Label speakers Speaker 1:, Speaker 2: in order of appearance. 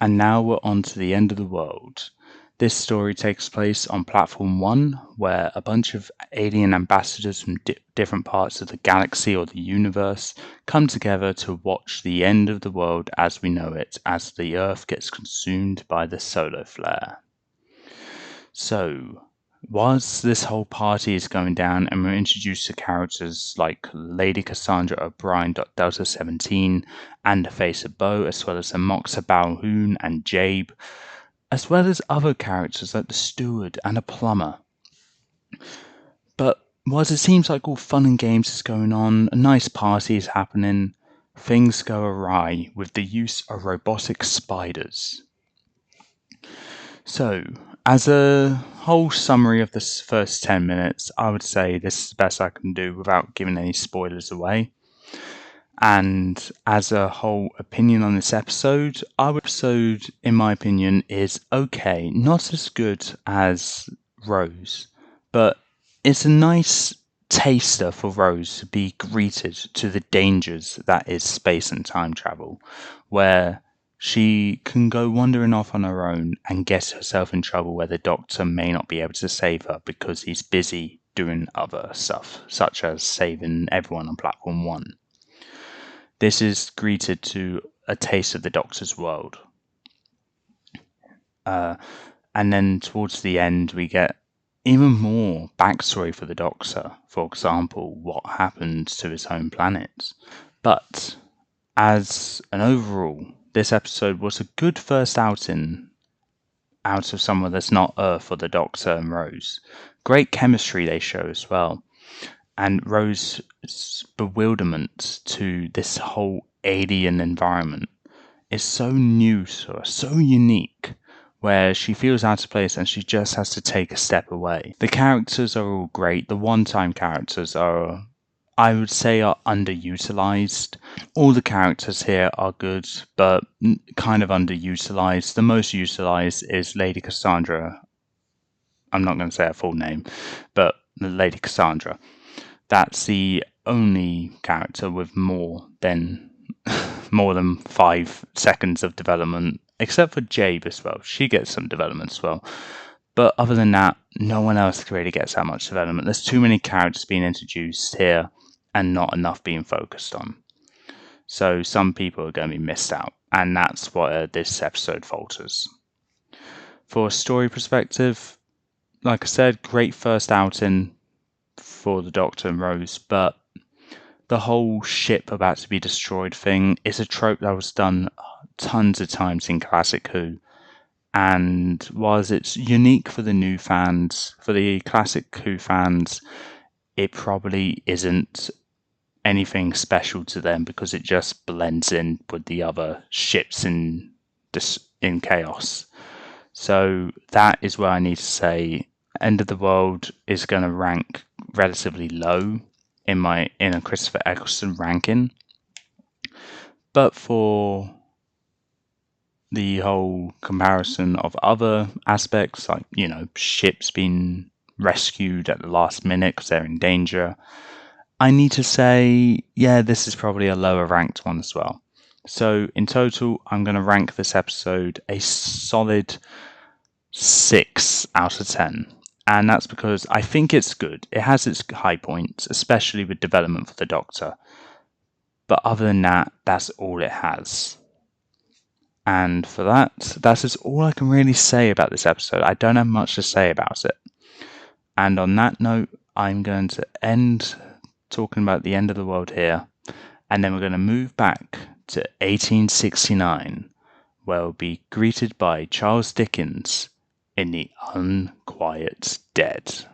Speaker 1: And now we're on to the end of the world. This story takes place on Platform 1, where a bunch of alien ambassadors from different parts of the galaxy or the universe come together to watch the end of the world as we know it, as the Earth gets consumed by the solar flare. So, whilst this whole party is going down and we're introduced to characters like Lady Cassandra O'Brien, Delta 17, and the Face of Bo, as well as the Moxa Balhoun and Jabe, as well as other characters like the steward and a plumber. But whilst it seems like all fun and games is going on, a nice party is happening, things go awry with the use of robotic spiders. So, as a whole summary of this first 10 minutes, I would say this is the best I can do without giving any spoilers away. And as a whole opinion on this episode, our episode, in my opinion, is okay. Not as good as Rose, but it's a nice taster for Rose to be greeted to the dangers that is space and time travel, where she can go wandering off on her own and get herself in trouble where the Doctor may not be able to save her because he's busy doing other stuff, such as saving everyone on Platform 1. This is greeted to a taste of the Doctor's world. And then towards the end, we get even more backstory for the Doctor. For example, what happened to his home planet. But as an overall, this episode was a good first outing out of somewhere that's not Earth for the Doctor and Rose. Great chemistry they show as well. And Rose's bewilderment to this whole alien environment is so new to her, so unique, where she feels out of place and she just has to take a step away. The characters are all great. The one-time characters are, I would say, are underutilized. All the characters here are good, but kind of underutilized. The most utilized is Lady Cassandra. I'm not going to say her full name, but Lady Cassandra. That's the only character with more than 5 seconds of development, except for Jabe as well. She gets some development as well. But other than that, no one else really gets that much development. There's too many characters being introduced here and not enough being focused on. So some people are going to be missed out, and that's what this episode falters. For a story perspective, like I said, great first outing for the Doctor and Rose, but the whole ship about to be destroyed thing is a trope that was done tons of times in Classic Who. And whilst it's unique for the new fans, for the Classic Who fans, it probably isn't anything special to them because it just blends in with the other ships in chaos. So that is where I need to say End of the World is going to rank relatively low in a Christopher Eccleston ranking. But for the whole comparison of other aspects, like, ships being rescued at the last minute because they're in danger, I need to say, this is probably a lower ranked one as well. So in total, I'm going to rank this episode a solid 6 out of 10. And that's because I think it's good. It has its high points, especially with development for the Doctor. But other than that, that's all it has. And for that is all I can really say about this episode. I don't have much to say about it. And on that note, I'm going to end talking about the end of the world here. And then we're going to move back to 1869, where we'll be greeted by Charles Dickens in The Unquiet Dead.